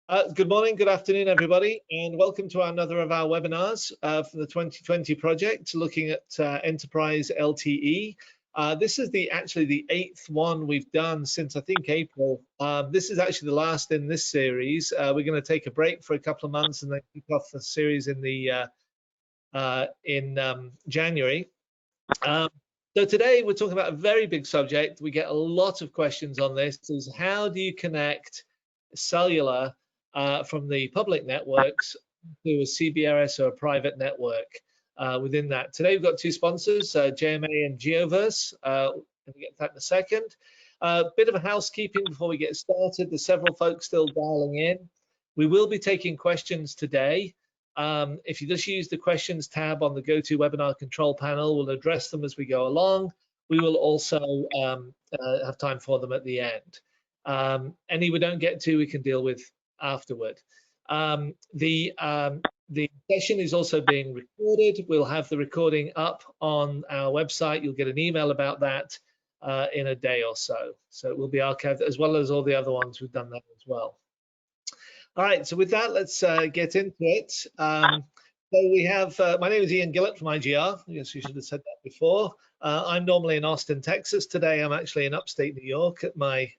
Good morning, good afternoon, everybody, and welcome to another of our webinars from the 2020 project, looking at enterprise LTE. This is actually the 8th one we've done since I think April. This is actually the last in this series. We're going to take a break for a couple of months and then kick off the series in January. So today we're talking about a very big subject. We get a lot of questions on this. Is how do you connect cellular from the public networks to a CBRS or a private network within that. Today we've got two sponsors, JMA and Geoverse. We'll get to that in a second. Bit of a housekeeping before we get started. There's several folks still dialing in. We will be taking questions today. If you just use the questions tab on the GoToWebinar control panel, we'll address them as we go along. We will also have time for them at the end. Any we don't get to, we can deal with afterward. The session is also being recorded. We'll have the recording up on our website. You'll get an email about that in a day or so. So it will be archived as well as all the other ones. We've done that as well. All right, so with that, let's get into it. So we have, my name is Ian Gillett from IGR. I guess you should have said that before. I'm normally in Austin, Texas. Today, I'm actually in upstate New York in my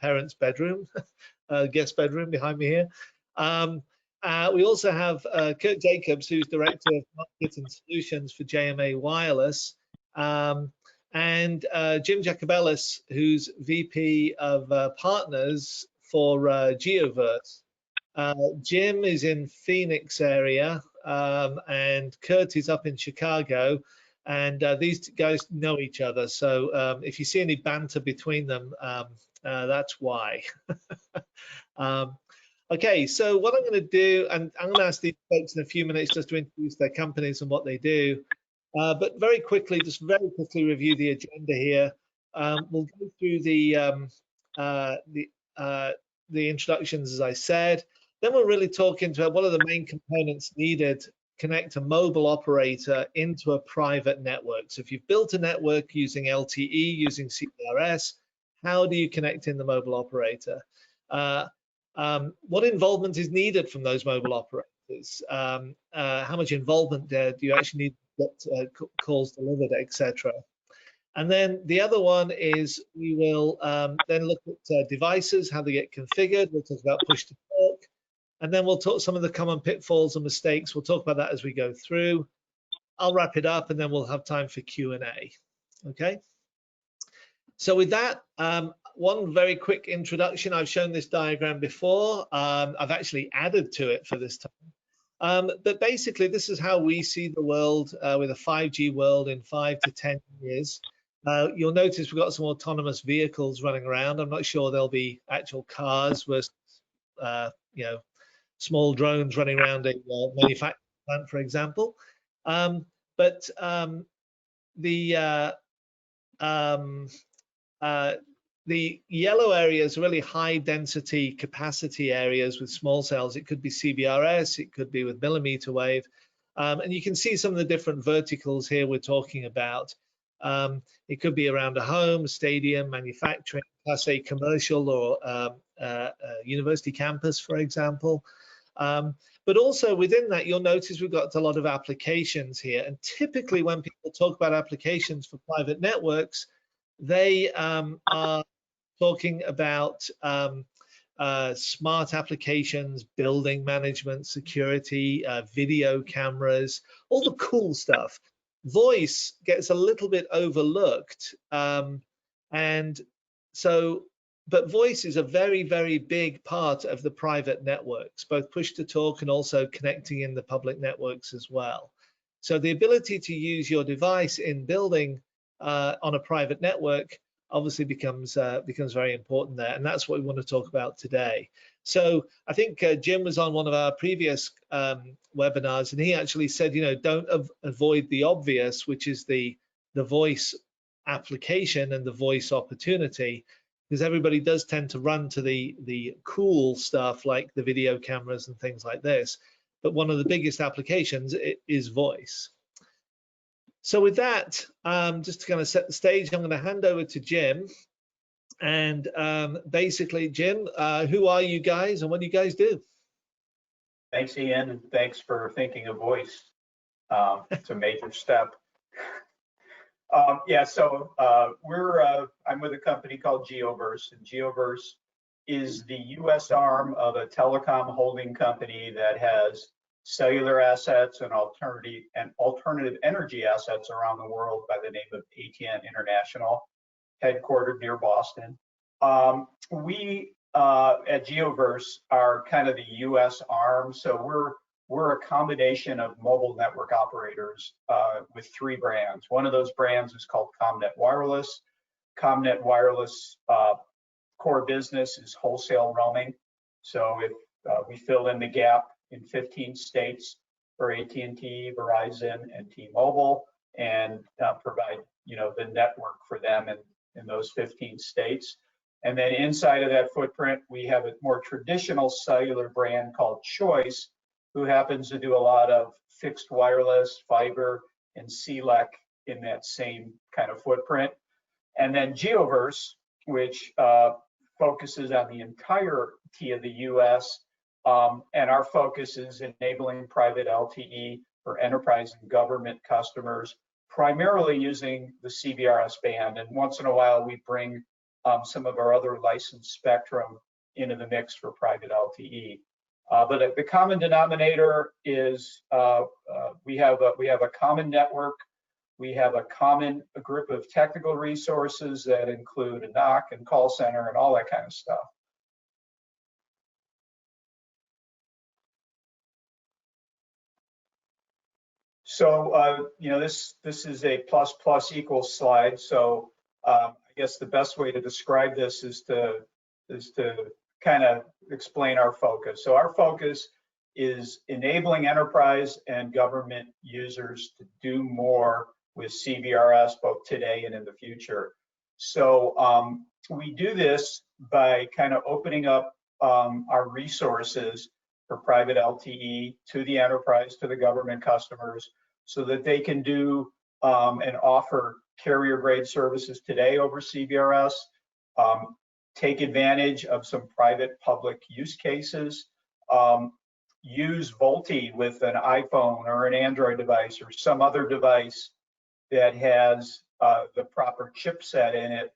parents' bedroom, guest bedroom behind me here. We also have Kurt Jacobs, who's Director of Market and Solutions for JMA Wireless, and Jim Jacobellis, who's VP of Partners for Geoverse. Jim is in Phoenix area, and Kurt is up in Chicago, and these guys know each other. So if you see any banter between them, that's why. Okay, so what I'm going to do, and I'm going to ask these folks in a few minutes just to introduce their companies and what they do. But very quickly review the agenda here. We'll go through the introductions, as I said. Then we'll really talk into what are the main components needed to connect a mobile operator into a private network. So if you've built a network using LTE, using CBRS, how do you connect in the mobile operator? What involvement is needed from those mobile operators? How much involvement do you actually need to get calls delivered, etc.? And then the other one is we will then look at devices, how they get configured. We'll talk about push to talk. And then we'll talk some of the common pitfalls and mistakes. We'll talk about that as we go through. I'll wrap it up and then we'll have time for Q&A. Okay. So with that, one very quick introduction. I've shown this diagram before. I've actually added to it for this time. But basically, this is how we see the world with a 5G world in 5 to 10 years. You'll notice we've got some autonomous vehicles running around. I'm not sure there'll be actual cars versus, small drones running around a manufacturing plant, for example. The yellow areas are really high density capacity areas with small cells. It could be CBRS, it could be with millimeter wave. And you can see some of the different verticals here we're talking about. It could be around a home, a stadium, manufacturing, Class A commercial, or university campus, for example. But also within that, you'll notice we've got a lot of applications here. And typically when people talk about applications for private networks, they are talking about smart applications, building management, security, video cameras, all the cool stuff. Voice gets a little bit overlooked. But voice is a very, very big part of the private networks, both push to talk and also connecting in the public networks as well. So the ability to use your device in building on a private network obviously becomes very important there, and that's what we want to talk about today. So I think Jim was on one of our previous webinars, and he actually said, don't avoid the obvious, which is the voice application and the voice opportunity, because everybody does tend to run to the cool stuff like the video cameras and things like this. But one of the biggest applications is voice. So with that, just to kind of set the stage, I'm going to hand over to Jim. And basically, Jim, who are you guys and what do you guys do? Thanks, Ian, and thanks for thinking of voice. It's a major step. Yeah, so I'm with a company called Geoverse, and Geoverse is the U.S. arm of a telecom holding company that has cellular assets and alternative energy assets around the world by the name of ATN International, headquartered near Boston. We at Geoverse are kind of the U.S. arm, so we're a combination of mobile network operators with 3 brands. One of those brands is called ComNet Wireless. ComNet Wireless core business is wholesale roaming. So if we fill in the gap in 15 states for AT&T, Verizon, and T-Mobile, and provide the network for them in those 15 states. And then inside of that footprint, we have a more traditional cellular brand called Choice, who happens to do a lot of fixed wireless, fiber, and CLEC in that same kind of footprint. And then Geoverse, which focuses on the entirety of the US, and our focus is enabling private LTE for enterprise and government customers, primarily using the CBRS band. And once in a while, we bring some of our other licensed spectrum into the mix for private LTE. But the common denominator is we have a common network. We have a common group of technical resources that include a NOC and call center and all that kind of stuff. So this is a plus plus equals slide. So I guess the best way to describe this is to kind of explain our focus. So our focus is enabling enterprise and government users to do more with CBRS both today and in the future. So we do this by kind of opening up our resources for private LTE to the enterprise, to the government customers, so that they can do and offer carrier grade services today over CBRS, take advantage of some private public use cases, use VoLTE with an iPhone or an Android device or some other device that has the proper chipset in it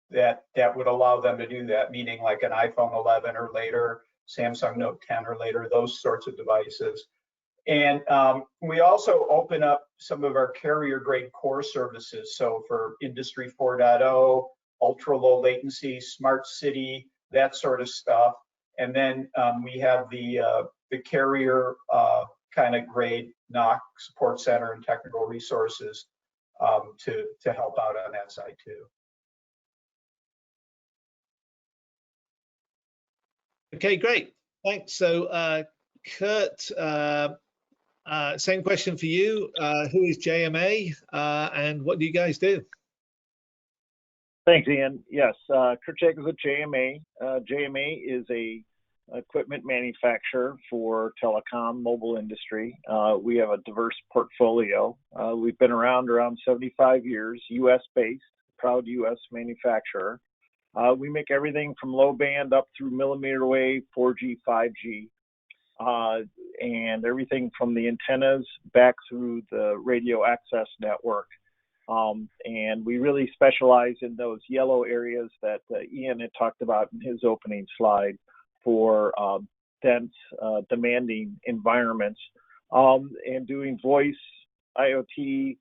that would allow them to do that, meaning like an iPhone 11 or later, Samsung Note 10 or later, those sorts of devices. And we also open up some of our carrier grade core services. So for Industry 4.0, ultra low latency, smart city, that sort of stuff. And then we have the carrier kind of grade NOC support center and technical resources to help out on that side too. Okay, great. Thanks. So Kurt, same question for you. Who is JMA and what do you guys do? Thanks, Ian. Yes, Kurt Jacobs with JMA. JMA is a equipment manufacturer for telecom mobile industry. We have a diverse portfolio. We've been around 75 years, US based, proud US manufacturer. We make everything from low band up through millimeter wave, 4G, 5G, and everything from the antennas back through the radio access network. And we really specialize in those yellow areas that Ian had talked about in his opening slide for dense, demanding environments, and doing voice, IoT,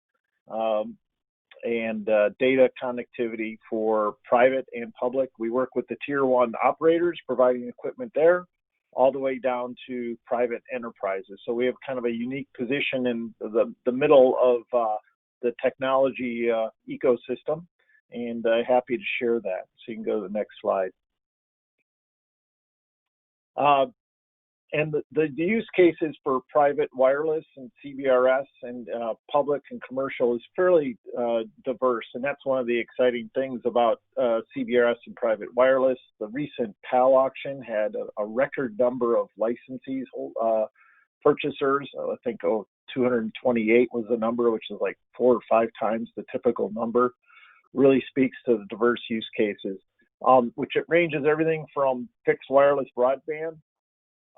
and data connectivity for private and public. We work with the tier 1 operators providing equipment there, all the way down to private enterprises. So we have kind of a unique position in the middle of the technology ecosystem, and happy to share that. So you can go to the next slide. And the use cases for private wireless and CBRS and public and commercial is fairly diverse, and that's one of the exciting things about CBRS and private wireless. The recent PAL auction had a record number of licensees, purchasers. I think 228 was the number, which is like 4 or 5 times the typical number. Really speaks to the diverse use cases, which it ranges everything from fixed wireless broadband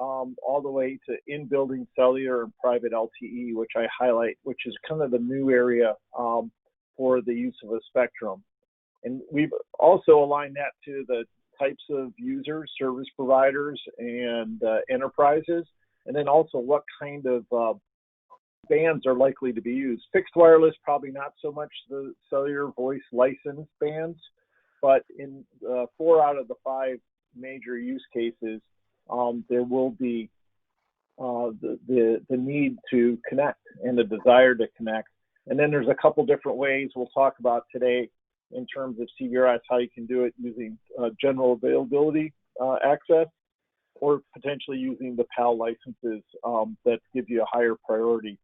all the way to in-building cellular and private LTE, which I highlight, which is kind of the new area for the use of a spectrum. And we've also aligned that to the types of users, service providers, and enterprises, and then also what kind of bands are likely to be used. Fixed wireless, probably not so much the cellular voice license bands, but in 4 out of the 5 major use cases, there will be the need to connect and the desire to connect. And then there's a couple different ways we'll talk about today in terms of CBRS, how you can do it using general availability access, or potentially using the PAL licenses that give you a higher priority.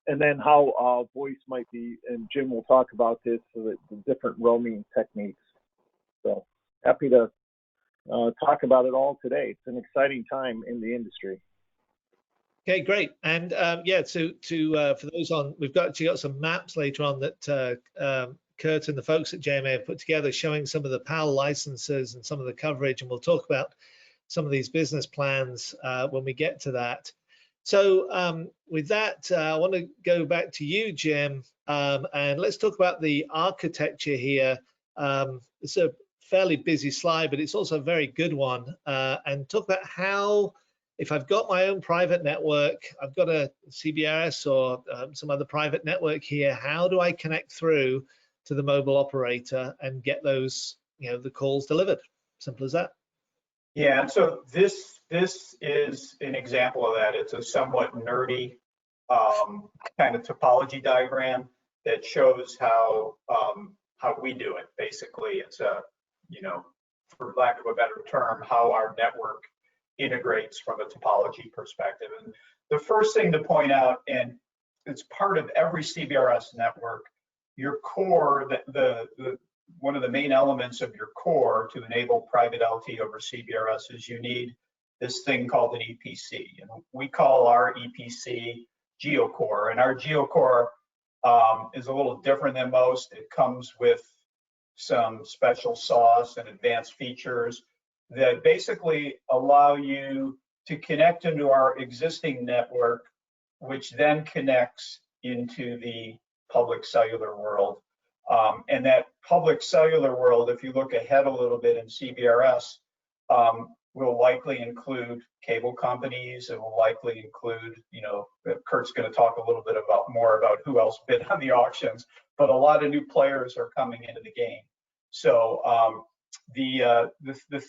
And then how voice might be, and Jim will talk about this, so that the different roaming techniques. So happy to talk about it all today. It's an exciting time in the industry. Okay, great. And yeah, for those on, we've actually got some maps later on that Kurt and the folks at JMA have put together, showing some of the PAL licenses and some of the coverage, and we'll talk about some of these business plans when we get to that. So with that, I want to go back to you, Jim, and let's talk about the architecture here. It's a fairly busy slide, but it's also a very good one, and talk about how, if I've got my own private network, I've got a CBRS or some other private network here, how do I connect through to the mobile operator and get those, the calls delivered? Simple as that. Yeah, so this is an example of that. It's a somewhat nerdy kind of topology diagram that shows how we do it. Basically, it's a, for lack of a better term, how our network integrates from a topology perspective. And the first thing to point out, and it's part of every CBRS network, your core, one of the main elements of your core to enable private LTE over CBRS is you need this thing called an EPC. And we call our EPC GeoCore. And our GeoCore is a little different than most. It comes with some special sauce and advanced features that basically allow you to connect into our existing network, which then connects into the public cellular world. And that public cellular world, if you look ahead a little bit in CBRS, will likely include cable companies. It will likely include, Kurt's going to talk a little bit more about who else bid on the auctions, but a lot of new players are coming into the game. So the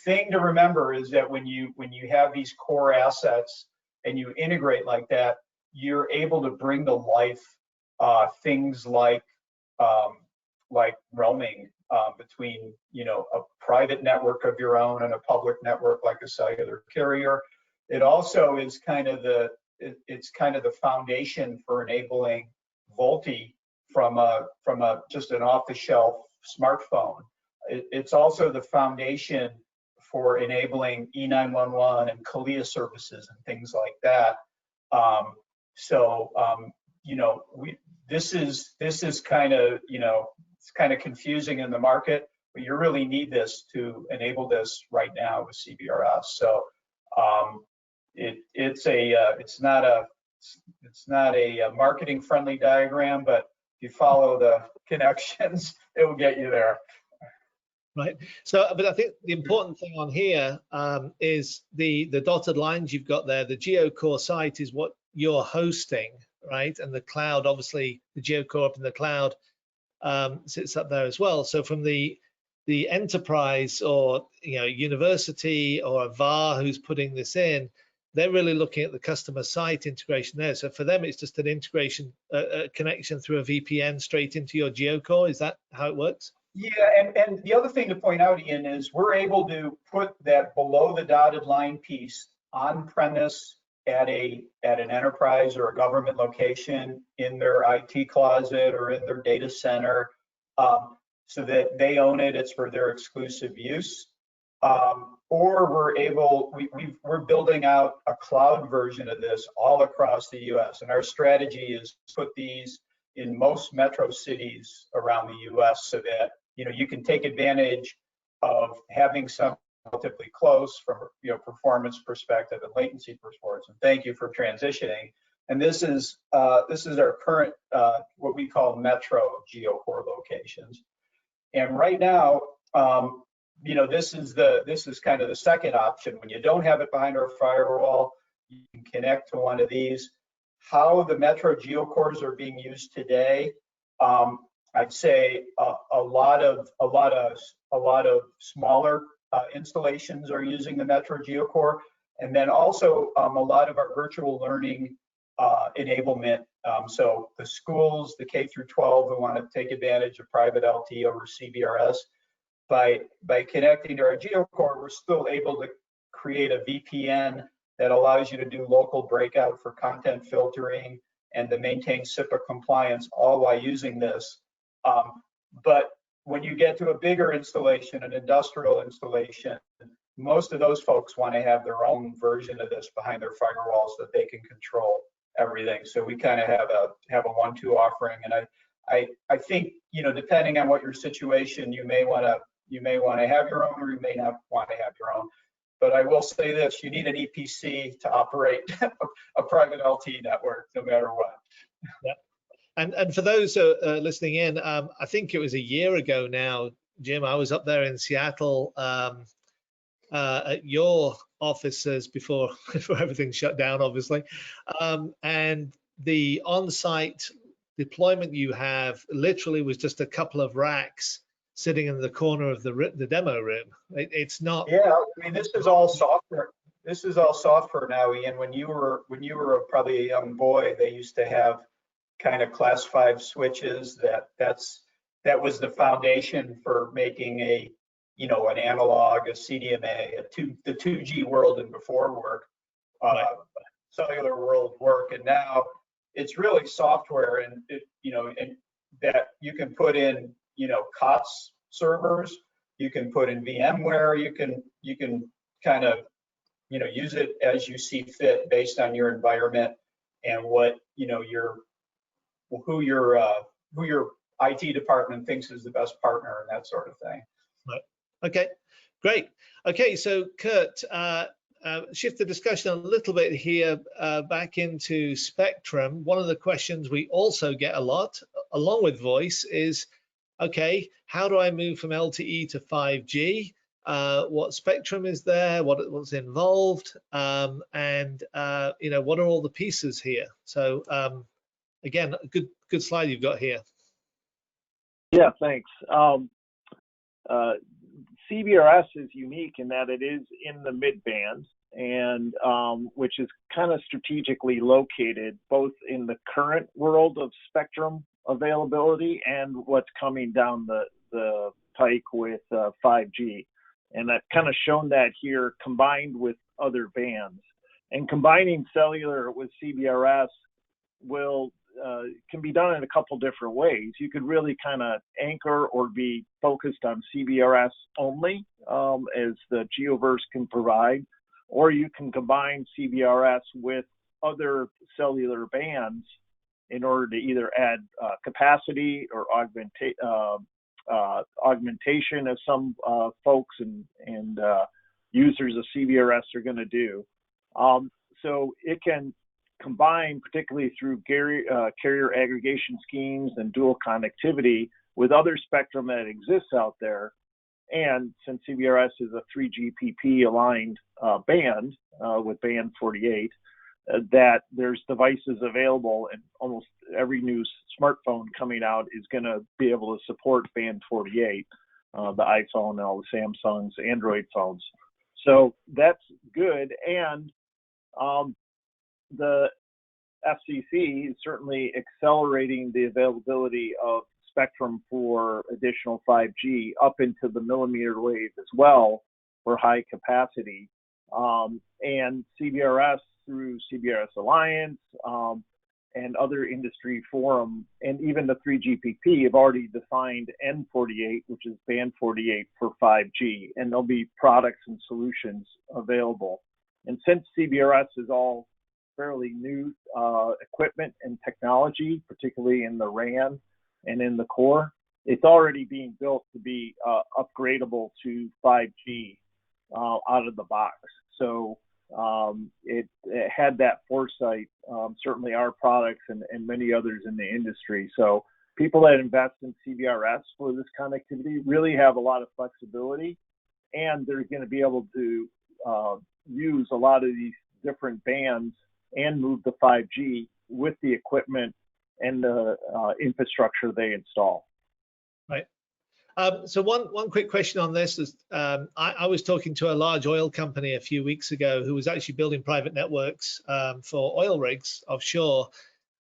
thing to remember is that when you have these core assets and you integrate like that, you're able to bring to life things like roaming between a private network of your own and a public network like a cellular carrier. It also is kind of the foundation for enabling VoLTE from just an off-the-shelf smartphone. It's also the foundation for enabling E911 and CALIA services and things like that. This is kind of, it's kind of confusing in the market, but you really need this to enable this right now with CBRS. So it's not a marketing friendly diagram, but if you follow the connections, it will get you there. Right. So, but I think the important thing on here is the dotted lines you've got there. The GeoCore site is what you're hosting, right? And the cloud, obviously, the GeoCore up in the cloud sits up there as well. So from the enterprise or university or a VAR who's putting this in, they're really looking at the customer site integration there. So for them, it's just an integration, a connection through a VPN straight into your GeoCore. Is that how it works? Yeah, and the other thing to point out, Ian, is we're able to put that below the dotted line piece on premise at an enterprise or a government location in their IT closet or in their data center, so that they own it. It's for their exclusive use. Or we're building out a cloud version of this all across the U.S. And our strategy is to put these in most metro cities around the U.S. so that you can take advantage of having something relatively close from performance perspective and latency performance. And thank you for transitioning. And this is our current what we call metro geocore locations. And right now, this is kind of the second option. When you don't have it behind our firewall, you can connect to one of these. How the metro geocores are being used today, I'd say a lot of smaller installations are using the metro geocore, and then also a lot of our virtual learning enablement. So the schools, the K through 12, who want to take advantage of private LTE over CBRS, by connecting to our geocore, we're still able to create a VPN that allows you to do local breakout for content filtering and to maintain SIPA compliance, all while using this. But when you get to a bigger installation, an industrial installation, most of those folks want to have their own version of this behind their firewall so that they can control everything. So we kind of have a 1-2 offering, and I think, depending on what your situation, you may want to have your own, or you may not want to have your own. But I will say this: you need an EPC to operate a private LTE network, no matter what. Yeah. And for those listening in, I think it was a year ago now, Jim, I was up there in Seattle at your offices before everything shut down, obviously. And the on-site deployment you have literally was just a couple of racks sitting in the corner of the demo room. It's not. Yeah, I mean, this is all software. This is all software now, Ian. When you were probably a young boy, they used to have kind of class 5 switches. That was the foundation for making an analog, a CDMA, the 2G world and before work, cellular world work, and now it's really software, and and that you can put in COTS servers, you can put in VMware, you can kind of use it as you see fit based on your environment and what who your IT department thinks is the best partner and that sort of thing. Right. Okay, great. Okay, so Kurt, shift the discussion a little bit here back into Spectrum. One of the questions we also get a lot, along with voice, is, okay, how do I move from LTE to 5G? What spectrum is there? What's involved? And what are all the pieces here? So again, a good slide you've got here. Yeah, thanks. CBRS is unique in that it is in the mid-band, and which is kind of strategically located both in the current world of spectrum availability and what's coming down the pike with 5G. And I've kind of shown that here combined with other bands. And combining cellular with CBRS can be done in a couple different ways. You could really kind of anchor or be focused on CBRS only, as the Geoverse can provide, or you can combine CBRS with other cellular bands in order to either add capacity or augmentation, as some folks and users of CBRS are going to do. So it can combine, particularly through carrier aggregation schemes and dual connectivity, with other spectrum that exists out there. And since CBRS is a 3GPP aligned band with band 48, that there's devices available, and almost every new smartphone coming out is going to be able to support band 48, the iPhone and all the Samsungs, Android phones. So that's good. And the FCC is certainly accelerating the availability of spectrum for additional 5G up into the millimeter wave as well for high capacity. And CBRS through CBRS Alliance and other industry forum, and even the 3GPP have already defined N48, which is band 48 for 5G, and there'll be products and solutions available. And since CBRS is all fairly new equipment and technology, particularly in the RAN and in the core, it's already being built to be upgradable to 5G. out of the box. So it had that foresight, certainly our products and many others in the industry. So people that invest in CBRS for this connectivity really have a lot of flexibility, and they're going to be able to use a lot of these different bands and move to 5G with the equipment and the infrastructure they install. Right. So one quick question on this is, I was talking to a large oil company a few weeks ago who was actually building private networks for oil rigs offshore.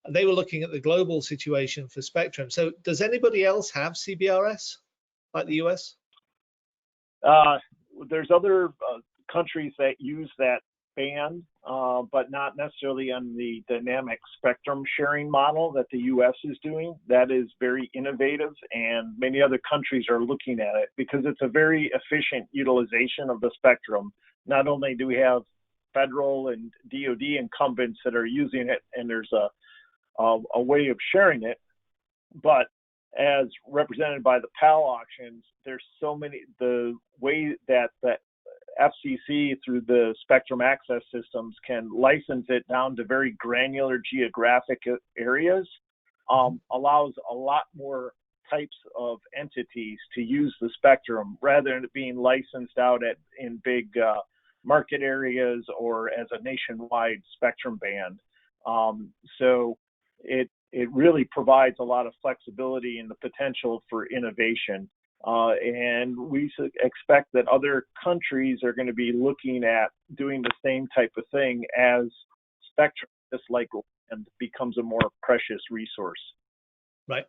They were looking at the global situation for spectrum. So does anybody else have CBRS like the US? There's other countries that use that band, but not necessarily on the dynamic spectrum sharing model that the US is doing. That is very innovative, and many other countries are looking at it because it's a very efficient utilization of the spectrum. Not only do we have federal and DoD incumbents that are using it, and there's a way of sharing it, but as represented by the PAL auctions, there's so many, the way that the FCC through the spectrum access systems can license it down to very granular geographic areas, allows a lot more types of entities to use the spectrum rather than it being licensed out in big market areas or as a nationwide spectrum band. So it really provides a lot of flexibility and the potential for innovation. And we expect that other countries are going to be looking at doing the same type of thing as spectrum, just like land, becomes a more precious resource. Right.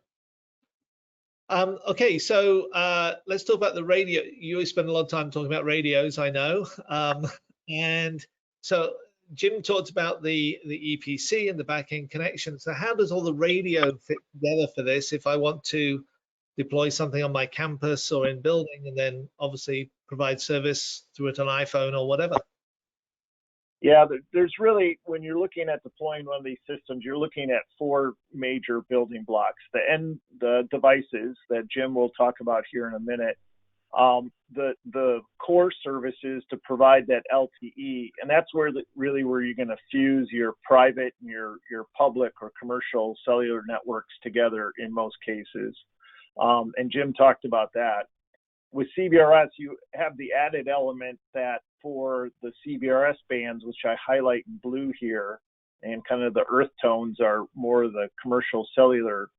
Okay, so let's talk about the radio. You always spend a lot of time talking about radios, I know. And so Jim talked about the EPC and the back-end connection. So how does all the radio fit together for this if I want to deploy something on my campus or in building and then obviously provide service through it on iPhone or whatever? Yeah, there's really, when you're looking at deploying one of these systems, you're looking at four major building blocks. The devices that Jim will talk about here in a minute, the core services to provide that LTE, and that's where really where you're going to fuse your private and your public or commercial cellular networks together in most cases. And Jim talked about that. With CBRS, you have the added element that for the CBRS bands, which I highlight in blue here, and kind of the earth tones are more of the commercial cellular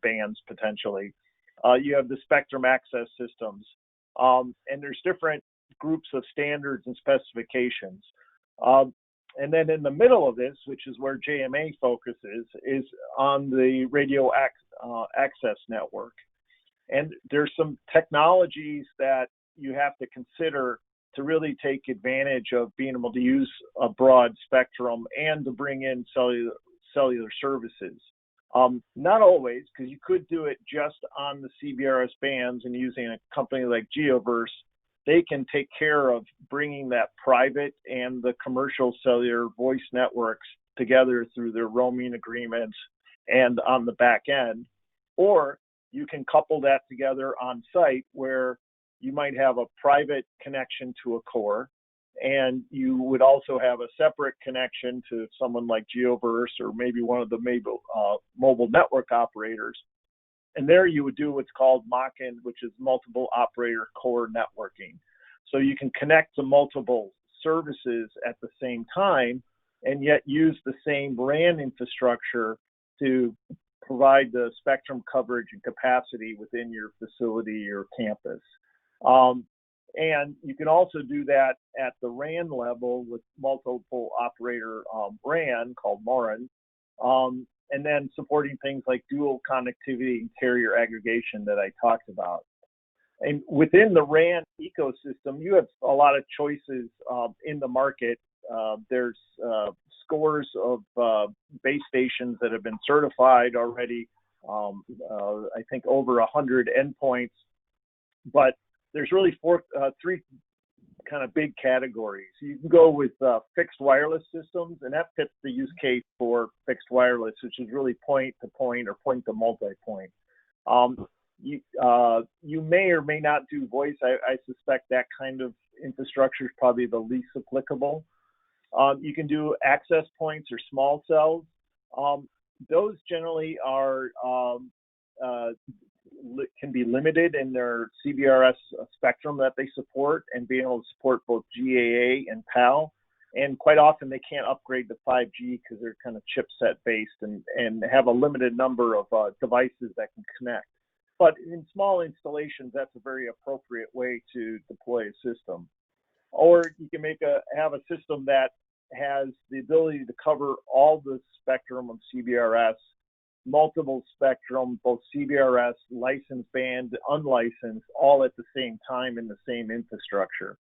bands potentially. You have the spectrum access systems, and there's different groups of standards and specifications. And then in the middle of this, which is where JMA focuses, is on the radio access network. And there's some technologies that you have to consider to really take advantage of being able to use a broad spectrum and to bring in cellular services. Not always, because you could do it just on the CBRS bands, and using a company like GeoVerse, they can take care of bringing that private and the commercial cellular voice networks together through their roaming agreements and on the back end. Or you can couple that together on site where you might have a private connection to a core, and you would also have a separate connection to someone like GeoVerse or maybe one of the mobile network operators. And there you would do what's called MOCN, which is multiple operator core networking. So you can connect to multiple services at the same time and yet use the same RAN infrastructure to provide the spectrum coverage and capacity within your facility or campus. And you can also do that at the RAN level with multiple operator RAN called MORAN, and then supporting things like dual connectivity and carrier aggregation that I talked about. And within the RAN ecosystem, you have a lot of choices in the market. There's scores of base stations that have been certified already, I think over 100 endpoints, but there's really three kind of big categories. You can go with fixed wireless systems, and that fits the use case for fixed wireless, which is really point to point or point to multi-point. You may or may not do voice. I suspect that kind of infrastructure is probably the least applicable. You can do access points or small cells. Those generally are can be limited in their CBRS spectrum that they support, and being able to support both GAA and PAL. And quite often they can't upgrade to 5G because they're kind of chipset based and have a limited number of devices that can connect. But in small installations, that's a very appropriate way to deploy a system. Or you can have a system that has the ability to cover all the spectrum of CBRS, multiple spectrum, both CBRS, licensed band, unlicensed, all at the same time in the same infrastructure.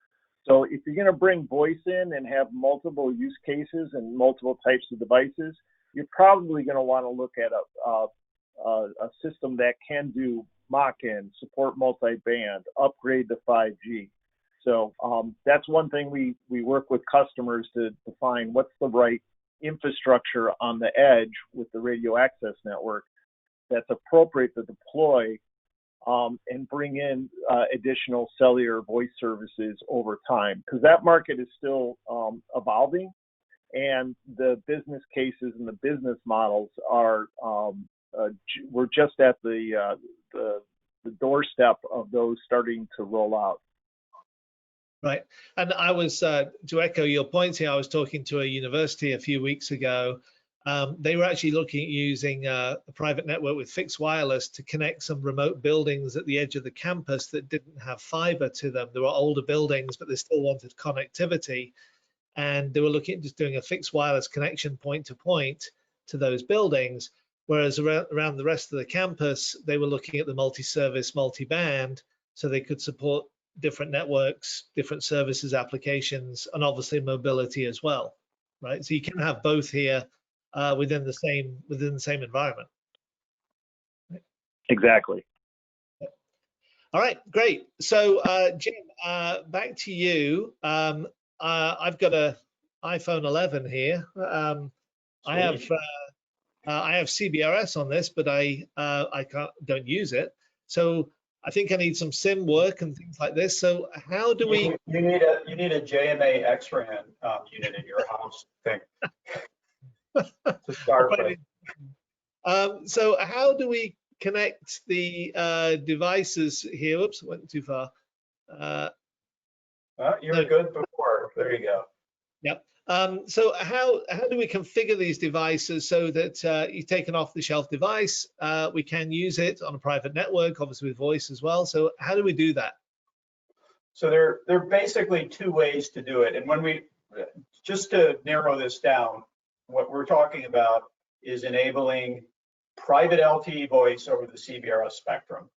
So if you're going to bring voice in and have multiple use cases and multiple types of devices, you're probably going to want to look at a system that can do Mach-in, support multi-band, upgrade to 5G. So that's one thing we work with customers to define what's the right infrastructure on the edge with the radio access network that's appropriate to deploy and bring in additional cellular voice services over time, because that market is still evolving, and the business cases and the business models are we're just at the doorstep of those starting to roll out. Right. And I was, to echo your points here, I was talking to a university a few weeks ago. They were actually looking at using a private network with fixed wireless to connect some remote buildings at the edge of the campus that didn't have fiber to them. There were older buildings, but they still wanted connectivity. And they were looking at just doing a fixed wireless connection point to point to those buildings. Whereas around the rest of the campus, they were looking at the multi-service, multi-band, so they could support different networks, different services, applications, and obviously mobility as well, right? So you can have both here within the same environment. Exactly. All right, great. So Jim, back to you. I've got a iPhone 11 here. I have CBRS on this, but I don't use it. So I think I need some SIM work and things like this. So how do we? You need a JMA X-ray unit in your house, I think, to start with. So how do we connect the devices here? Oops, went too far. You were good before. There you go. Yep. So how do we configure these devices so that you take an off-the-shelf device, we can use it on a private network, obviously with voice as well. So how do we do that? So there are basically two ways to do it. And when we, just to narrow this down, what we're talking about is enabling private LTE voice over the CBRS spectrum,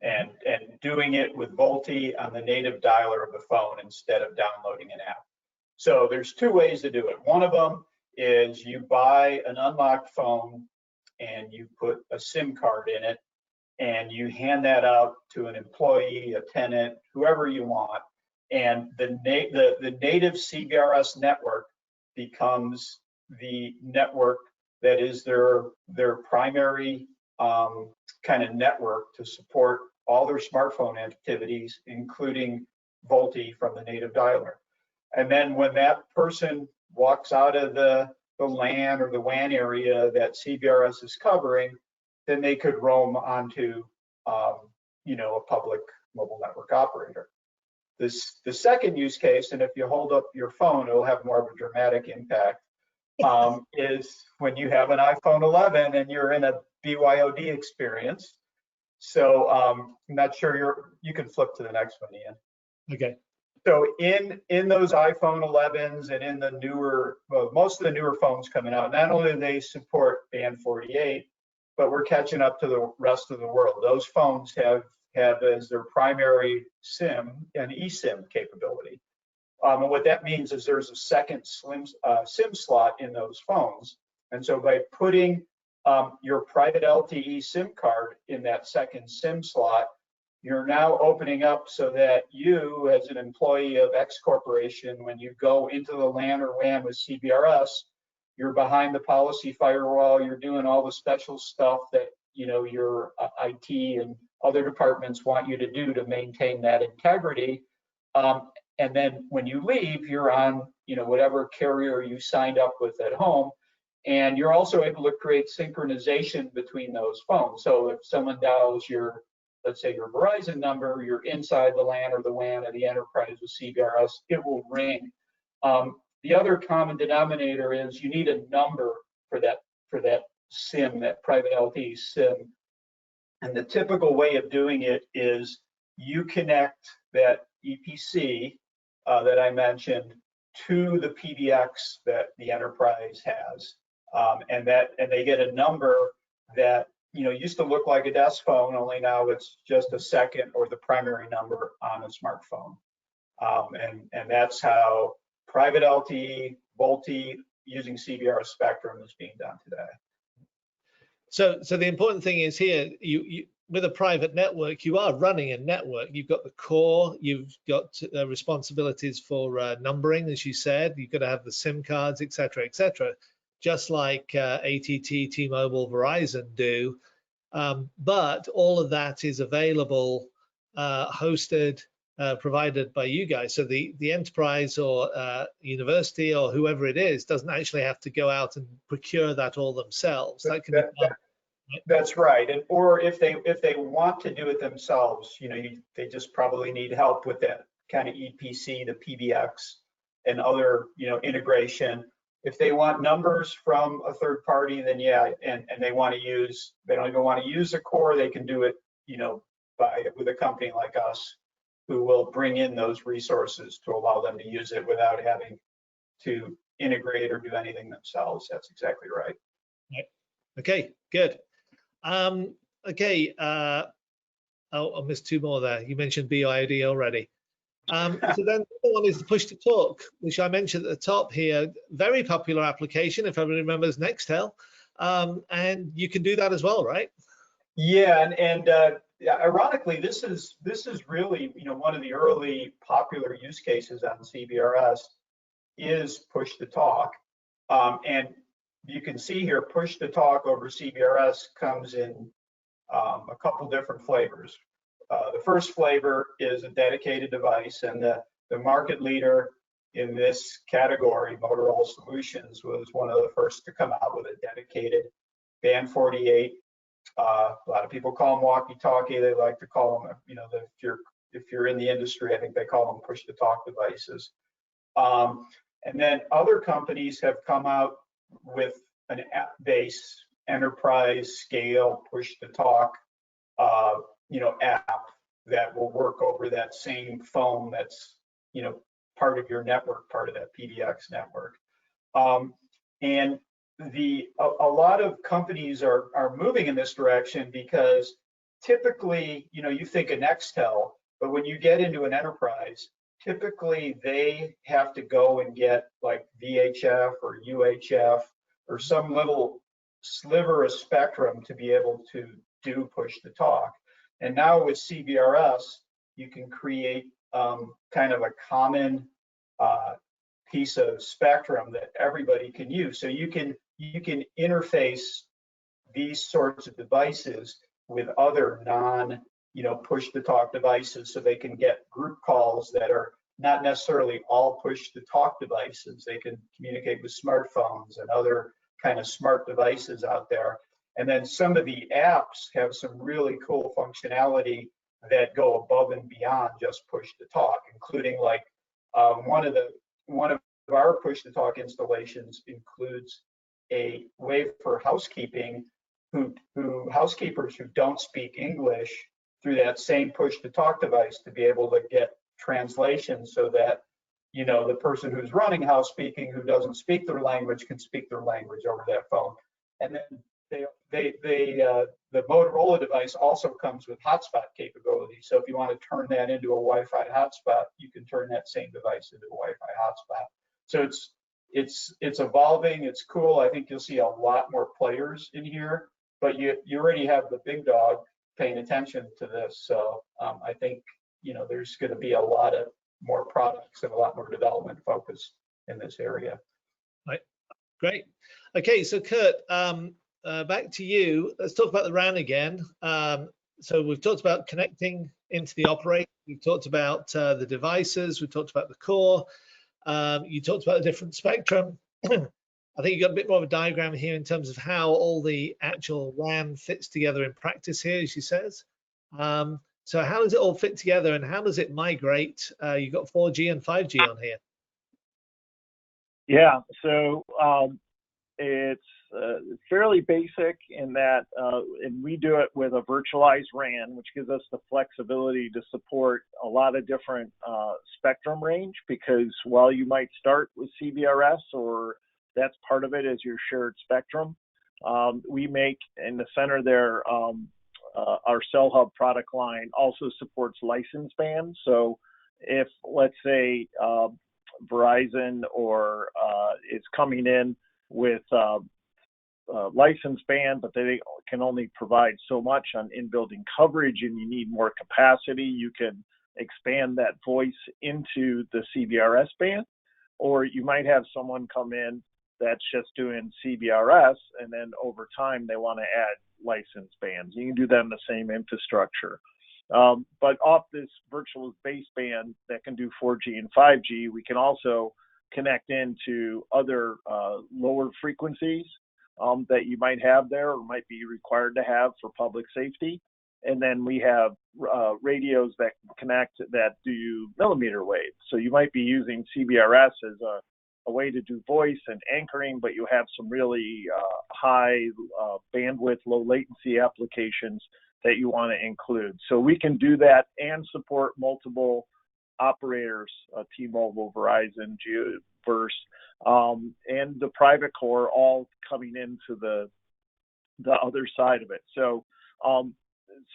and doing it with VoLTE on the native dialer of the phone instead of downloading an app. So there's two ways to do it. One of them is you buy an unlocked phone and you put a SIM card in it and you hand that out to an employee, a tenant, whoever you want. And the native CBRS network becomes the network that is their primary kind of network to support all their smartphone activities, including VoLTE from the native dialer. And then when that person walks out of the LAN or the WAN area that CBRS is covering, then they could roam onto a public mobile network operator. The second use case, and if you hold up your phone, it'll have more of a dramatic impact, is when you have an iPhone 11 and you're in a BYOD experience. So I'm not sure you can flip to the next one, Ian. Okay. So in those iPhone 11s and in the newer, well, most of the newer phones coming out, not only do they support band 48, but we're catching up to the rest of the world. Those phones have as their primary SIM an eSIM capability. And what that means is there's a second SIM slot in those phones. And so by putting your private LTE SIM card in that second SIM slot, you're now opening up so that you, as an employee of X Corporation, when you go into the LAN or WAN with CBRS, you're behind the policy firewall, you're doing all the special stuff that your IT and other departments want you to do to maintain that integrity. And then when you leave, you're on, whatever carrier you signed up with at home. And you're also able to create synchronization between those phones. So if someone dials let's say your Verizon number, you're inside the LAN or the WAN of the enterprise with CBRS, it will ring. The other common denominator is you need a number for that SIM, that private LTE SIM. And the typical way of doing it is you connect that EPC that I mentioned to the PBX that the enterprise has. And they get a number that used to look like a desk phone, only now it's just a second or the primary number on a smartphone. And that's how private LTE, VoLTE using CBRS spectrum is being done today. So the important thing is here, you with a private network, you are running a network. You've got the core, you've got responsibilities for numbering, as you said. You've got to have the SIM cards, et cetera, just like AT&T, T-Mobile, Verizon do. But all of that is available, hosted, provided by you guys. So the enterprise or university or whoever it is doesn't actually have to go out and procure that all themselves. That can be done. That's right. And or if they want to do it themselves, they just probably need help with that kind of EPC, the PBX, and other integration. If they want numbers from a third party, then yeah, and they don't even want to use a core, they can do it, with a company like us, who will bring in those resources to allow them to use it without having to integrate or do anything themselves. That's exactly right. Right. Okay, good. Okay, I missed two more there. You mentioned BYOD already. So then the other one is the push to talk, which I mentioned at the top here. Very popular application, if everybody remembers Nextel. And you can do that as well, right? Yeah, and ironically, this is really one of the early popular use cases on CBRS is push to talk, and you can see here push to talk over CBRS comes in a couple different flavors. The first flavor is a dedicated device, and the market leader in this category, Motorola Solutions, was one of the first to come out with a dedicated band 48. A lot of people call them walkie-talkie. They like to call them, if you're in the industry, I think they call them push-to-talk devices. And then other companies have come out with an app-based enterprise scale push-to-talk, app that will work over that same phone that's, part of your network, part of that PBX network. And a lot of companies are moving in this direction because typically, you think of Nextel, but when you get into an enterprise, typically they have to go and get like VHF or UHF or some little sliver of spectrum to be able to do push to talk. And now with CBRS, you can create kind of a common piece of spectrum that everybody can use. So you can interface these sorts of devices with other push to talk devices, so they can get group calls that are not necessarily all push to talk devices. They can communicate with smartphones and other kind of smart devices out there. And then some of the apps have some really cool functionality that go above and beyond just push to talk, including like one of our push to talk installations includes a way for housekeeping housekeepers who don't speak English through that same push to talk device to be able to get translation, so that the person who's running housekeeping who doesn't speak their language can speak their language over that phone. And then the Motorola device also comes with hotspot capability. So if you want to turn that into a Wi-Fi hotspot, you can turn that same device into a Wi-Fi hotspot. So it's evolving. It's cool. I think you'll see a lot more players in here, but you already have the big dog paying attention to this. So I think there's going to be a lot of more products and a lot more development focus in this area. Right. Great. Okay, so Kurt, back to you. Let's talk about the RAN again. So we've talked about connecting into the operator We've talked about the devices. We talked about the core. You talked about the different spectrum. I think you got a bit more of a diagram here in terms of how all the actual RAN fits together in practice here, as she says. So how does it all fit together, and how does it migrate? You've got 4G and 5G on here. Yeah, so it's fairly basic in that, and we do it with a virtualized RAN, which gives us the flexibility to support a lot of different spectrum range, because while you might start with CBRS, or that's part of it as your shared spectrum, we make in the center there, our Cell Hub product line also supports license bands. So if, let's say, Verizon or is coming in with license band, but they can only provide so much on in-building coverage and you need more capacity, you can expand that voice into the CBRS band. Or you might have someone come in that's just doing CBRS, and then over time they want to add license bands. You can do that in the same infrastructure. But off this virtual baseband that can do 4G and 5G, we can also connect into other lower frequencies that you might have there or might be required to have for public safety. And then we have radios that connect that do millimeter wave. So you might be using CBRS as a way to do voice and anchoring, but you have some really high bandwidth, low latency applications that you want to include. So we can do that and support multiple operators, T-Mobile, Verizon, GeoVerse, and the private core all coming into the other side of it. So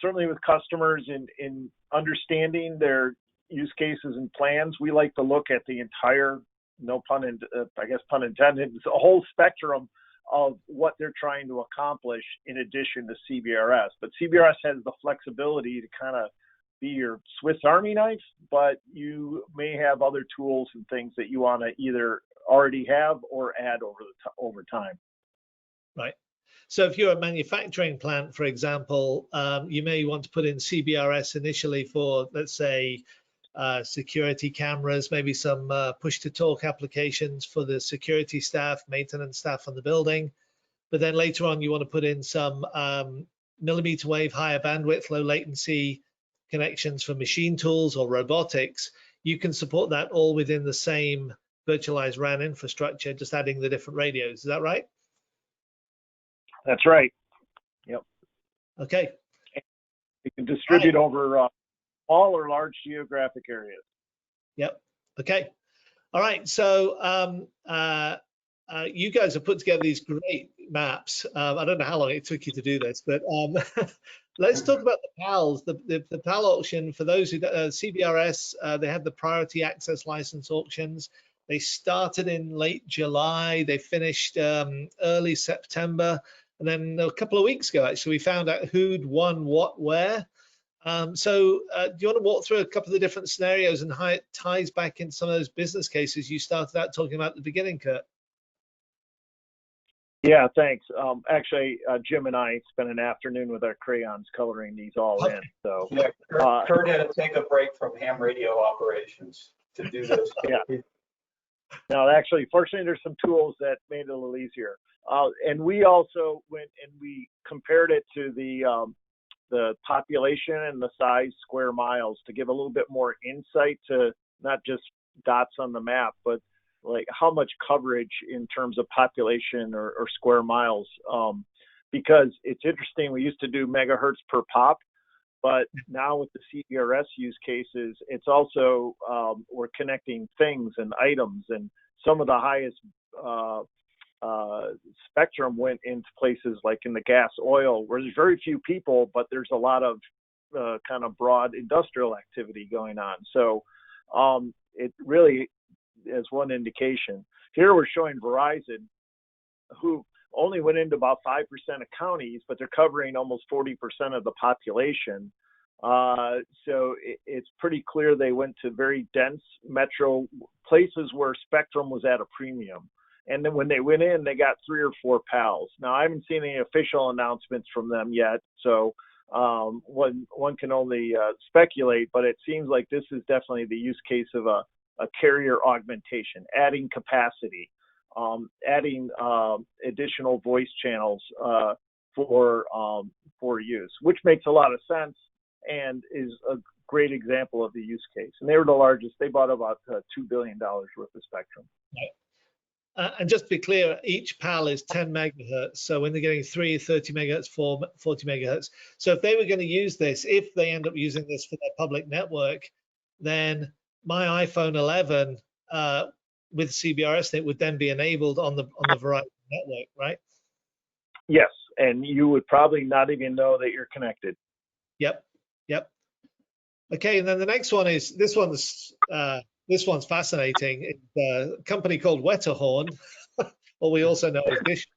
certainly with customers in understanding their use cases and plans, we like to look at the entire, no pun, I guess pun intended, a whole spectrum of what they're trying to accomplish in addition to CBRS. But CBRS has the flexibility to kind of be your Swiss Army knife, but you may have other tools and things that you want to either already have or add over time. Right. So if you're a manufacturing plant, for example, you may want to put in CBRS initially for, let's say, security cameras, maybe some push-to-talk applications for the security staff, maintenance staff on the building. But then later on, you want to put in some millimeter wave, higher bandwidth, low latency connections for machine tools or robotics. You can support that all within the same virtualized RAN infrastructure, just adding the different radios. Is that right? That's right. Yep. Okay. You can distribute over all or large geographic areas. Yep. Okay. All right. So you guys have put together these great maps. I don't know how long it took you to do this, but let's talk about the PALs. The PAL auction, for those who CBRS, they had the priority access license auctions. They started in late July. They finished early September. And then a couple of weeks ago, actually, we found out who'd won what where. So do you want to walk through a couple of the different scenarios and how it ties back in some of those business cases you started out talking about at the beginning, Kurt? Yeah, thanks. Actually, Jim and I spent an afternoon with our crayons coloring these all in. So yeah, Kurt had to take a break from ham radio operations to do this. Yeah. No, actually, fortunately, there's some tools that made it a little easier. And we also went and we compared it to the population and the size square miles to give a little bit more insight to not just dots on the map, but like how much coverage in terms of population or square miles. Because it's interesting, we used to do megahertz per pop, but now with the CBRS use cases, it's also, we're connecting things and items, and some of the highest spectrum went into places like in the gas oil, where there's very few people, but there's a lot of kind of broad industrial activity going on. So it really is one indication. Here we're showing Verizon, who only went into about 5% of counties, but they're covering almost 40% of the population. So it's pretty clear they went to very dense metro places where spectrum was at a premium. And then when they went in, they got 3 or 4 PALs. Now, I haven't seen any official announcements from them yet, so One can only speculate, but it seems like this is definitely the use case of a carrier augmentation, adding capacity, adding additional voice channels for use, which makes a lot of sense and is a great example of the use case. And they were the largest. They bought about $2 billion worth of spectrum. Right. And just to be clear, each PAL is 10 megahertz. So when they're getting 30 megahertz, 40 megahertz. So if they were going to use this, if they end up using this for their public network, then my iPhone 11 with CBRS, it would then be enabled on the Verizon network, right? Yes, and you would probably not even know that you're connected. Yep. Okay, and then the next one is this one's fascinating. It's a company called Wetterhorn, or we also know as Dish.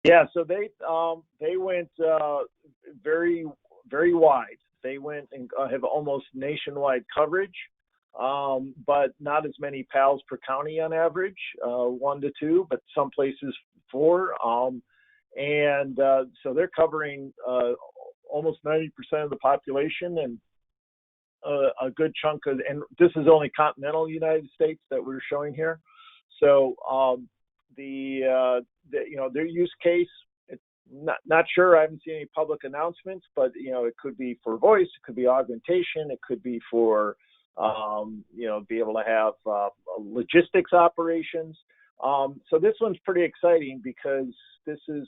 Yeah, so they went very, very wide. They went and have almost nationwide coverage, but not as many PALs per county on average, 1 to 2, but some places 4. So they're covering almost 90% of the population and a good chunk of, and this is only continental United States that we're showing here. So their use case, it's not sure. I haven't seen any public announcements, but it could be for voice, it could be augmentation, it could be for be able to have logistics operations. So this one's pretty exciting because this is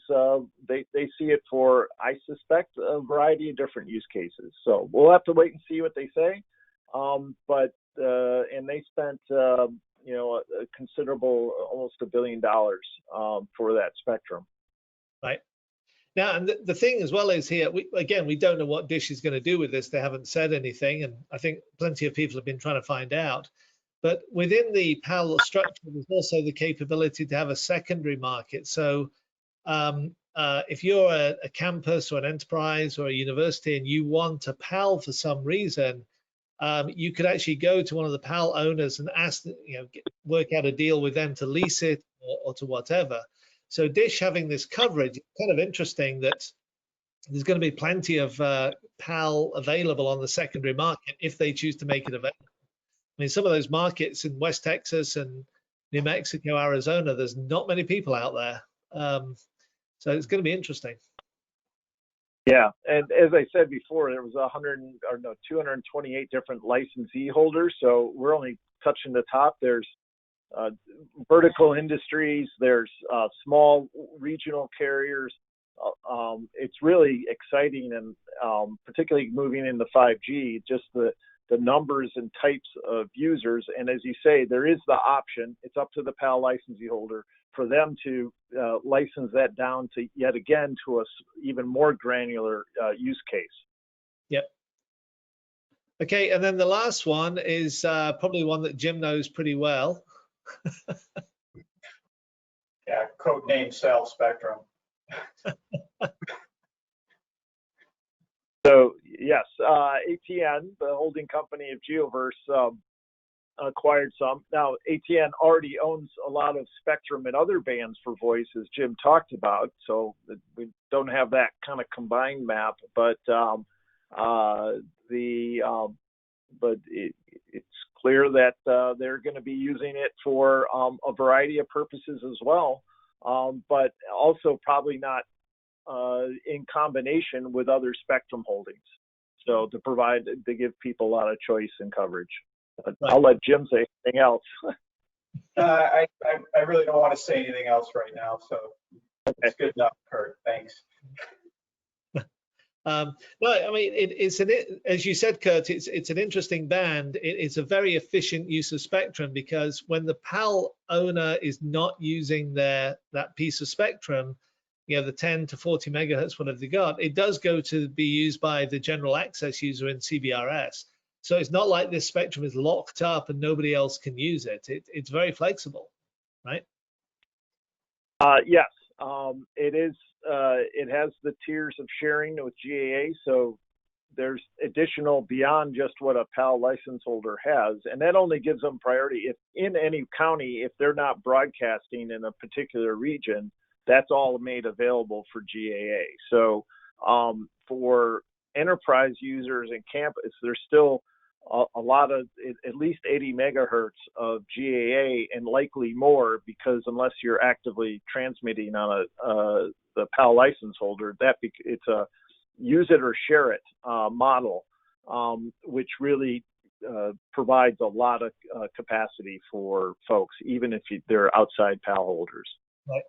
they see it for, I suspect, a variety of different use cases. So we'll have to wait and see what they say. But they spent a considerable, almost $1 billion for that spectrum. Right. Now, and the thing as well is here, we don't know what Dish is going to do with this. They haven't said anything, and I think plenty of people have been trying to find out. But within the PAL structure, there's also the capability to have a secondary market. So if you're a campus or an enterprise or a university and you want a PAL for some reason, you could actually go to one of the PAL owners and ask, work out a deal with them to lease it or to whatever. So Dish having this coverage, it's kind of interesting that there's going to be plenty of PAL available on the secondary market if they choose to make it available. I mean, some of those markets in West Texas and New Mexico, Arizona, there's not many people out there. So it's going to be interesting. Yeah, and as I said before, there was 228 different licensee holders. So we're only touching the top. There's vertical industries. There's small regional carriers. It's really exciting, and particularly moving into 5G, just the numbers and types of users. And as you say, there is the option, it's up to the PAL licensee holder for them to license that down to, yet again, to a even more granular use case. Yep. Okay, and then the last one is probably one that Jim knows pretty well. Yeah, codename Cell Spectrum. So yes, ATN, the holding company of GeoVerse, acquired some. Now ATN already owns a lot of spectrum in other bands for voice, as Jim talked about. So we don't have that kind of combined map, but it's clear that they're going to be using it for a variety of purposes as well, but also probably not in combination with other spectrum holdings. So to give people a lot of choice and coverage. But right. I'll let Jim say anything else. I really don't want to say anything else right now. So it's good enough, Kurt. Thanks. No, I mean, as you said, Kurt, it's an interesting band. It's a very efficient use of spectrum, because when the PAL owner is not using that piece of spectrum, the 10 to 40 megahertz, whatever they got, it does go to be used by the general access user in CBRS. So it's not like this spectrum is locked up and nobody else can use it. It's very flexible, right? Yes, it is. It has the tiers of sharing with GAA, so there's additional beyond just what a PAL license holder has, and that only gives them priority if in any county, if they're not broadcasting in a particular region, that's all made available for GAA. So For enterprise users and campus, there's still a lot of at least 80 megahertz of GAA and likely more, because unless you're actively transmitting on the PAL license holder, it's a use it or share it model, which really provides a lot of capacity for folks, even if they're outside PAL holders. Right.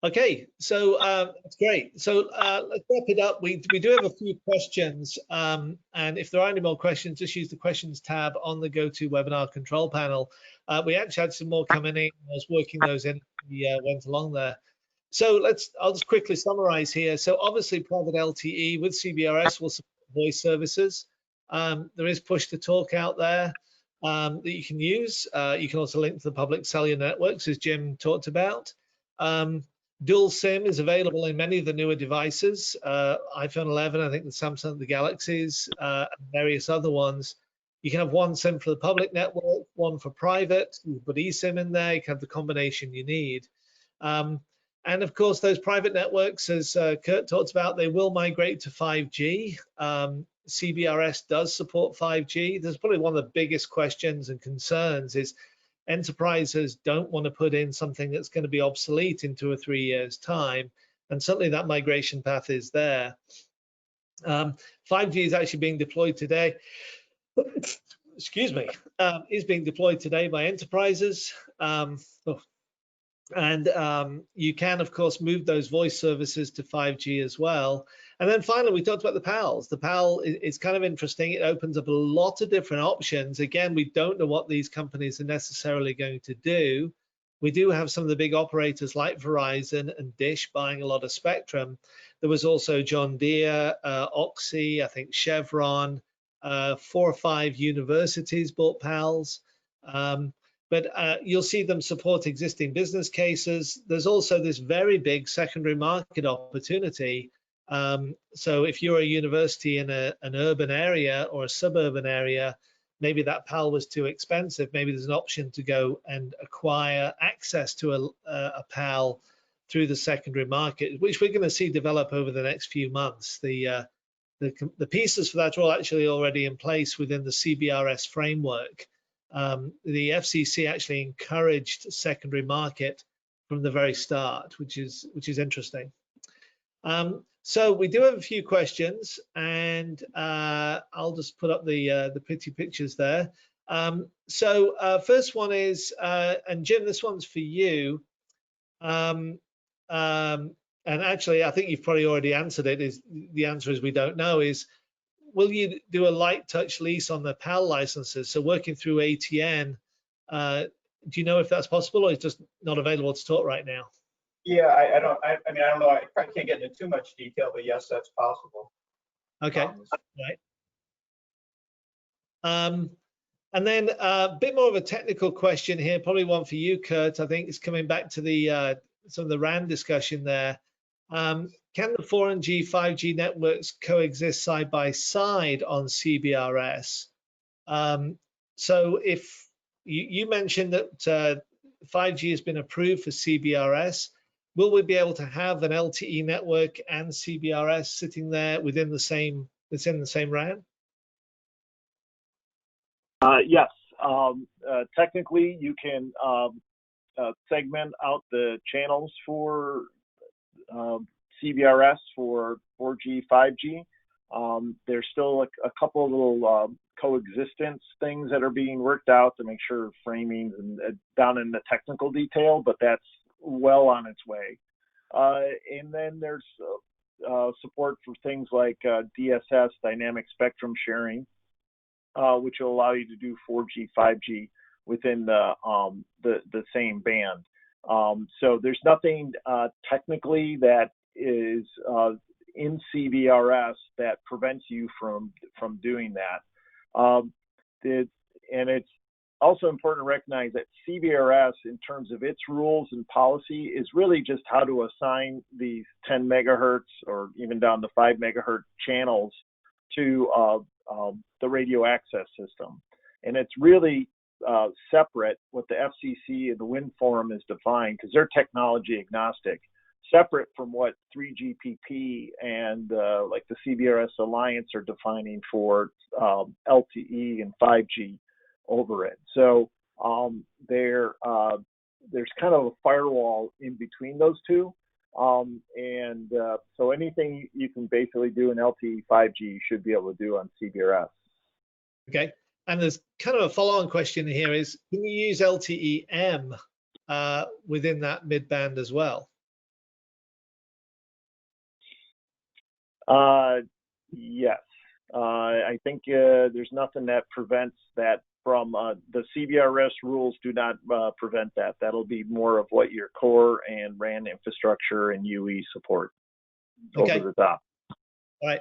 Okay, so that's great. So let's wrap it up. We do have a few questions, and if there are any more questions, just use the questions tab on the GoToWebinar control panel. We actually had some more coming in. I was working those in. We went along there. So I'll just quickly summarize here. So obviously, private LTE with CBRS will support voice services. There is push to talk out there that you can use. You can also link to the public cellular networks, as Jim talked about. Dual SIM is available in many of the newer devices, iPhone 11, I think the Samsung, the Galaxies, and various other ones. You can have one SIM for the public network, one for private. You put eSIM in there, you can have the combination you need. And of course, those private networks, as Kurt talked about, they will migrate to 5G. CBRS does support 5G. There's probably one of the biggest questions and concerns is enterprises don't want to put in something that's going to be obsolete in 2 or 3 years' time, and certainly that migration path is there. 5G is actually being deployed today. Excuse me, is being deployed today by enterprises, and you can, of course, move those voice services to 5G as well. And then finally, we talked about the PALs. The PAL is kind of interesting. It opens up a lot of different options. Again, we don't know what these companies are necessarily going to do. We do have some of the big operators like Verizon and Dish buying a lot of spectrum. There was also John Deere, Oxy, I think Chevron, 4 or 5 universities bought PALs. But you'll see them support existing business cases. There's also this very big secondary market opportunity. So if you're a university in an urban area or a suburban area, maybe that PAL was too expensive. Maybe there's an option to go and acquire access to a PAL through the secondary market, which we're going to see develop over the next few months. The pieces for that are all actually already in place within the CBRS framework. The FCC actually encouraged secondary market from the very start, which is interesting. So we do have a few questions, and I'll just put up the pretty pictures there. So first one is, and Jim, this one's for you. And actually, I think you've probably already answered it. The answer is we don't know. Is will you do a light touch lease on the PAL licenses? So working through ATN, do you know if that's possible, or it's just not available to talk right now? Yeah, I don't know. I probably can't get into too much detail, but yes, that's possible. Okay, right. And then a bit more of a technical question here, probably one for you, Kurt. I think it's coming back to some of the RAN discussion there. Can the 4G, 5G networks coexist side by side on CBRS? So if you mentioned that 5G has been approved for CBRS, will we be able to have an LTE network and CBRS sitting there within the same RAN? Yes. Technically, you can segment out the channels for CBRS for 4G, 5G. There's still a couple of little coexistence things that are being worked out to make sure framing and down in the technical detail, but that's well on its way. And then there's support for things like DSS, dynamic spectrum sharing, which will allow you to do 4G, 5G within the same band. So there's nothing technically that is in CBRS that prevents you from doing that. And it's also important to recognize that CBRS, in terms of its rules and policy, is really just how to assign these 10 megahertz or even down to 5 megahertz channels to the radio access system. And it's really separate what the FCC and the Wind Forum is defined, because they're technology agnostic. separate from what 3GPP and like the CBRS Alliance are defining for LTE and 5G over it. So there's kind of a firewall in between those two. So anything you can basically do in LTE 5G, you should be able to do on CBRS. Okay. And there's kind of a follow-on question here is, can you use LTE-M within that mid-band as well? Yes. I think there's nothing that prevents that from the CBRS rules do not prevent that. That'll be more of what your core and RAN infrastructure and UE support over the top. All right.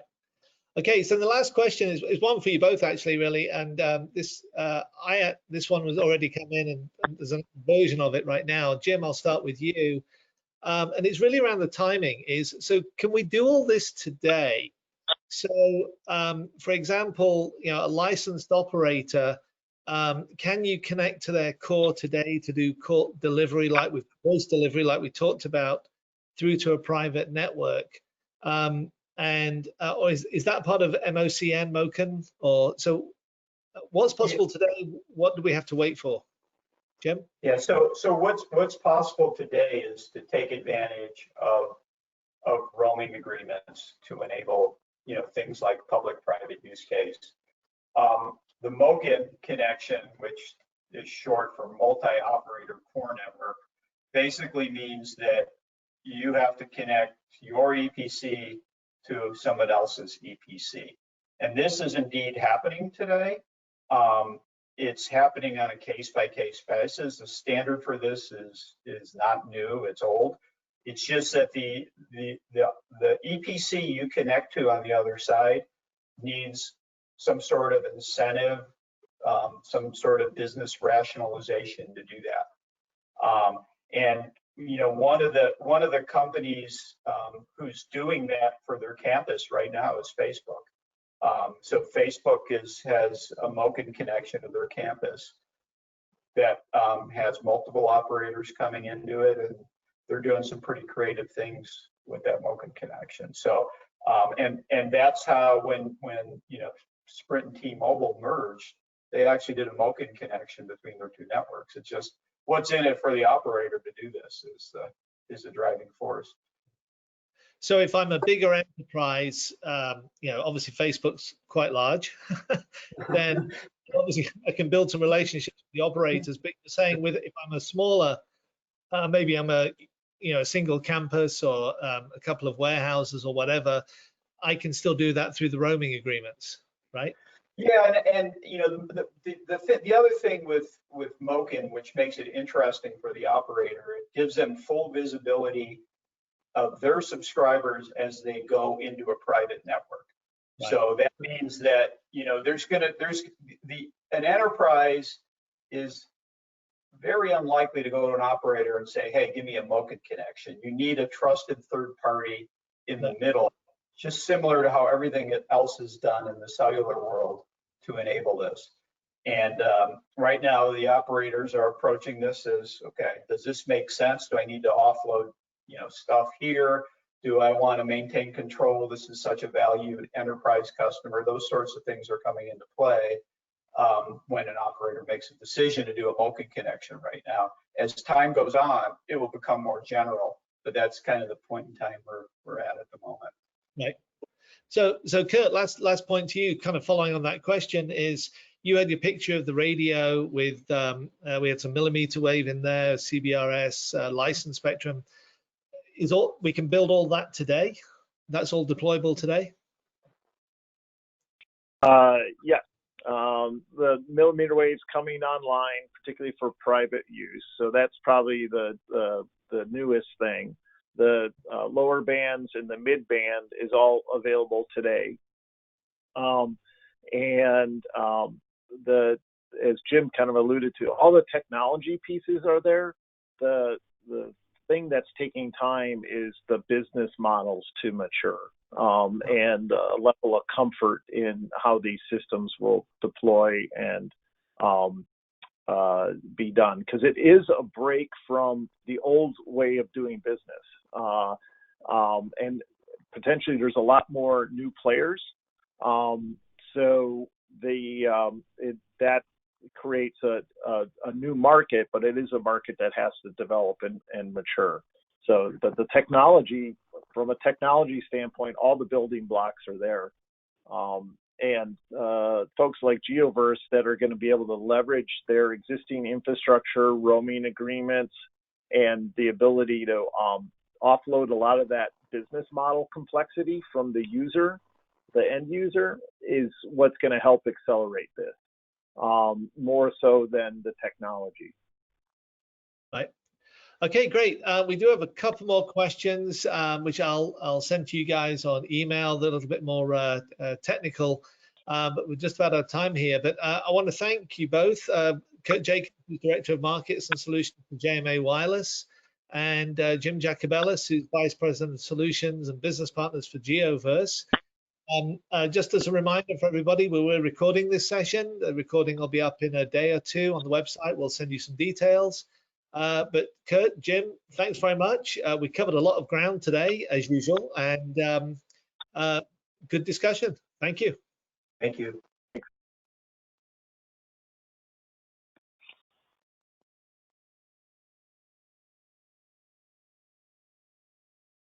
Okay, so the last question is one for you both, actually, really. And this one was already come in, and there's a version of it right now. Jim, I'll start with you. And it's really around the timing. So can we do all this today? So, for example, a licensed operator, can you connect to their core today to do core delivery voice delivery like we talked about through to a private network? Or is that part of MOCN, MOCN? Or so what's possible today? What do we have to wait for? Jim? Yeah, so what's possible today is to take advantage of roaming agreements to enable things like public-private use case. The MOCN connection, which is short for multi-operator core network, basically means that you have to connect your EPC to someone else's EPC. And this is indeed happening today. It's happening on a case-by-case basis. The standard for this is not new, it's old. It's just that the EPC you connect to on the other side needs some sort of incentive, some sort of business rationalization to do that. And one of the companies who's doing that for their campus right now is Facebook. So Facebook has a MOCN connection to their campus that has multiple operators coming into it, and they're doing some pretty creative things with that MOCN connection. So and that's how when Sprint and T-Mobile merged, they actually did a MOCN connection between their two networks. It's just what's in it for the operator to do this is the driving force. So if I'm a bigger enterprise, obviously Facebook's quite large, then obviously I can build some relationships with the operators. But you're saying if I'm a smaller, maybe I'm a single campus or a couple of warehouses or whatever, I can still do that through the roaming agreements, right? Yeah, and the other thing with MOCN, which makes it interesting for the operator, it gives them full visibility of their subscribers as they go into a private network. Right. So that means that an enterprise is very unlikely to go to an operator and say, hey, give me a MOCN connection. You need a trusted third party in the middle, just similar to how everything else is done in the cellular world to enable this. And right now, the operators are approaching this as, okay, does this make sense? Do I need to offload stuff here? Do I want to maintain control? This is such a valued enterprise customer. Those sorts of things are coming into play when an operator makes a decision to do a MOCN connection right now. As time goes on, it will become more general, but that's kind of the point in time we're at the moment. Right. So Kurt, last point to you, kind of following on that question, is you had your picture of the radio with we had some millimeter wave in there, CBRS, license spectrum. We can build all that today? That's all deployable today? Yes. The millimeter wave's coming online, particularly for private use. So that's probably the newest thing. The lower bands and the mid band is all available today. As Jim kind of alluded to, all the technology pieces are there. The thing that's taking time is the business models to mature and a level of comfort in how these systems will deploy and be done, because it is a break from the old way of doing business. and potentially there's a lot more new players. So that creates a new market, but it is a market that has to develop and mature. So the technology, from a technology standpoint, all the building blocks are there. And folks like Geoverse that are going to be able to leverage their existing infrastructure, roaming agreements, and the ability to offload a lot of that business model complexity from the user, the end user, is what's going to help accelerate this, more so than the technology. Right. Okay, great. We do have a couple more questions, which I'll send to you guys on email. They're a little bit more technical, but we're just about out of time here. But I want to thank you both. Kurt Jacobs, Director of Markets and Solutions for JMA Wireless, and Jim Jacobellis, who's Vice President of Solutions and Business Partners for Geoverse. Just as a reminder for everybody, we're recording this session. The recording will be up in a day or two on the website. We'll send you some details. But Kurt, Jim, thanks very much. We covered a lot of ground today, as usual, and good discussion. Thank you. Thank you.